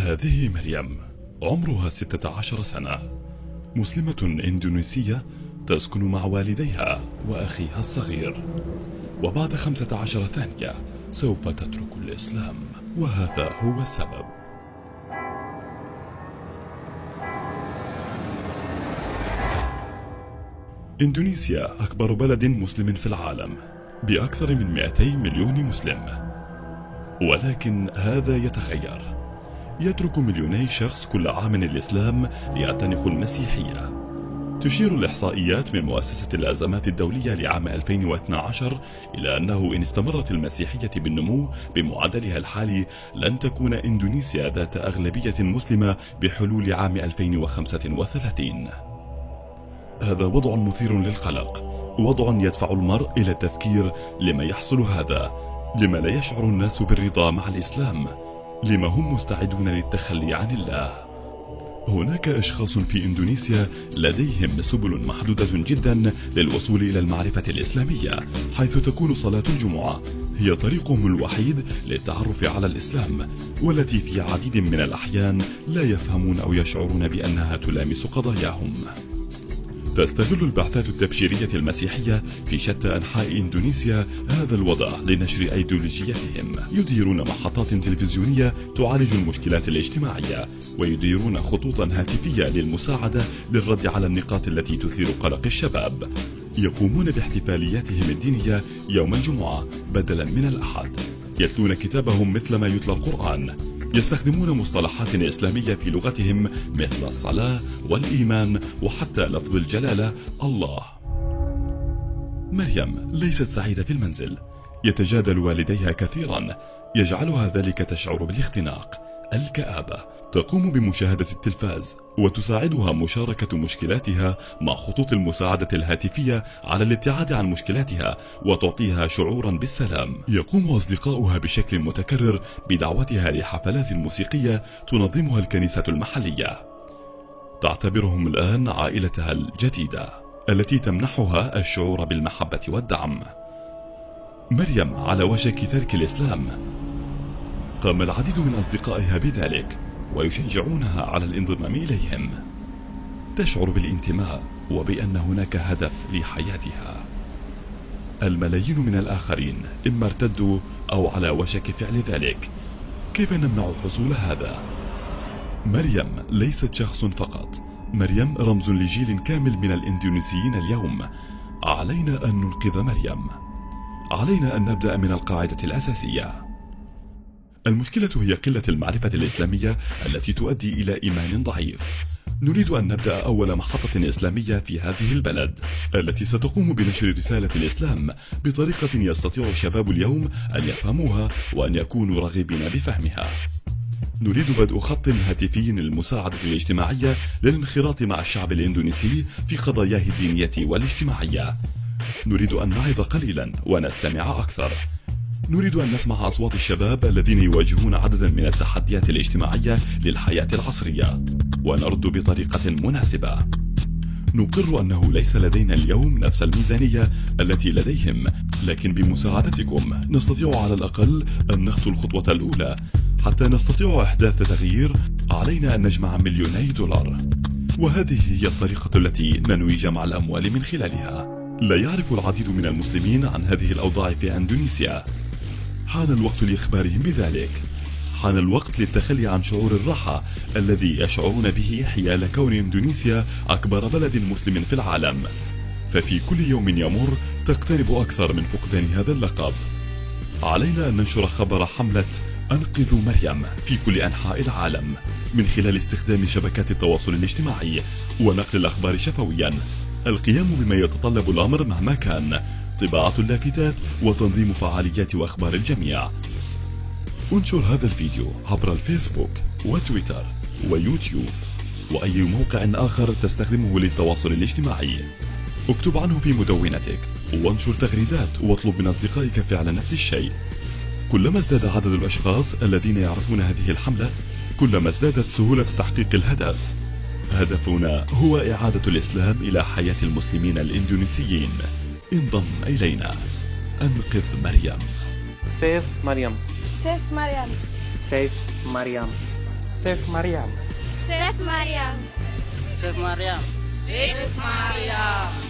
هذه مريم، عمرها 16 سنة، مسلمة إندونيسية تسكن مع والديها وأخيها الصغير، وبعد 15 ثانية سوف تترك الإسلام، وهذا هو السبب. إندونيسيا أكبر بلد مسلم في العالم بأكثر من 200 مليون مسلم، ولكن هذا يتغير. يترك مليوني شخص كل عام الإسلام ليعتنقوا المسيحية. تشير الإحصائيات من مؤسسة الأزمات الدولية لعام 2012 إلى أنه إن استمرت المسيحية بالنمو بمعدلها الحالي لن تكون إندونيسيا ذات أغلبية مسلمة بحلول عام 2035. هذا وضع مثير للقلق، وضع يدفع المرء إلى التفكير: لما يحصل هذا؟ لما لا يشعر الناس بالرضا مع الإسلام؟ لما هم مستعدون للتخلي عن الله؟ هناك أشخاص في إندونيسيا لديهم سبل محدودة جدا للوصول إلى المعرفة الإسلامية، حيث تكون صلاة الجمعة هي طريقهم الوحيد للتعرف على الإسلام، والتي في عديد من الأحيان لا يفهمون أو يشعرون بأنها تلامس قضاياهم. تستغل البعثات التبشيرية المسيحية في شتى أنحاء إندونيسيا هذا الوضع لنشر أيديولوجيتهم. يديرون محطات تلفزيونية تعالج المشكلات الاجتماعية، ويديرون خطوطا هاتفية للمساعدة للرد على النقاط التي تثير قلق الشباب. يقومون باحتفالياتهم الدينية يوم الجمعة بدلا من الأحد. يتلون كتابهم مثل ما يتلى القرآن. يستخدمون مصطلحات إسلامية في لغتهم مثل الصلاة والإيمان وحتى لفظ الجلالة الله. مريم ليست سعيدة في المنزل. يتجادل والديها كثيرا، يجعلها ذلك تشعر بالاختناق، الكآبة. تقوم بمشاهدة التلفاز، وتساعدها مشاركة مشكلاتها مع خطوط المساعدة الهاتفية على الابتعاد عن مشكلاتها، وتعطيها شعورا بالسلام. يقوم أصدقاؤها بشكل متكرر بدعوتها لحفلات موسيقية تنظمها الكنيسة المحلية. تعتبرهم الآن عائلتها الجديدة التي تمنحها الشعور بالمحبة والدعم. مريم على وشك ترك الإسلام. قام العديد من أصدقائها بذلك ويشجعونها على الانضمام إليهم. تشعر بالانتماء وبأن هناك هدف لحياتها. الملايين من الآخرين إما ارتدوا أو على وشك فعل ذلك. كيف نمنع حصول هذا؟ مريم ليست شخص فقط، مريم رمز لجيل كامل من الإندونيسيين اليوم. علينا أن ننقذ مريم. علينا أن نبدأ من القاعدة الأساسية. المشكلة هي قلة المعرفة الإسلامية التي تؤدي إلى إيمان ضعيف. نريد أن نبدأ أول محطة إسلامية في هذه البلد، التي ستقوم بنشر رسالة الإسلام بطريقة يستطيع الشباب اليوم أن يفهموها وأن يكونوا راغبين بفهمها. نريد بدء خط هاتفي للمساعدة الاجتماعية للانخراط مع الشعب الإندونيسي في قضاياه الدينية والاجتماعية. نريد أن نعظ قليلا ونستمع أكثر. نريد أن نسمع أصوات الشباب الذين يواجهون عددا من التحديات الاجتماعية للحياة العصرية، ونرد بطريقة مناسبة. نقر أنه ليس لدينا اليوم نفس الميزانية التي لديهم، لكن بمساعدتكم نستطيع على الأقل أن نخطو الخطوة الأولى. حتى نستطيع إحداث تغيير علينا أن نجمع مليوني دولار، وهذه هي الطريقة التي ننوي جمع الأموال من خلالها. لا يعرف العديد من المسلمين عن هذه الأوضاع في إندونيسيا. حان الوقت لإخبارهم بذلك. حان الوقت للتخلي عن شعور الراحة الذي يشعرون به حيال كون إندونيسيا أكبر بلد مسلم في العالم. ففي كل يوم يمر تقترب أكثر من فقدان هذا اللقب. علينا أن ننشر خبر حملة أنقذوا مريم في كل أنحاء العالم من خلال استخدام شبكات التواصل الاجتماعي ونقل الأخبار شفويا. القيام بما يتطلب الأمر مهما كان، طباعة اللافتات وتنظيم فعاليات وأخبار الجميع. انشر هذا الفيديو عبر الفيسبوك وتويتر ويوتيوب وأي موقع آخر تستخدمه للتواصل الاجتماعي. اكتب عنه في مدونتك وانشر تغريدات واطلب من أصدقائك فعل نفس الشيء. كلما ازداد عدد الأشخاص الذين يعرفون هذه الحملة، كلما ازدادت سهولة تحقيق الهدف. هدفنا هو إعادة الإسلام إلى حياة المسلمين الإندونيسيين. انضم إلينا. أنقذ مريم. Save Mariam. Save Mariam. Save Mariam. سيف مريم. سيف مريم. سيف مريم. سيف مريم.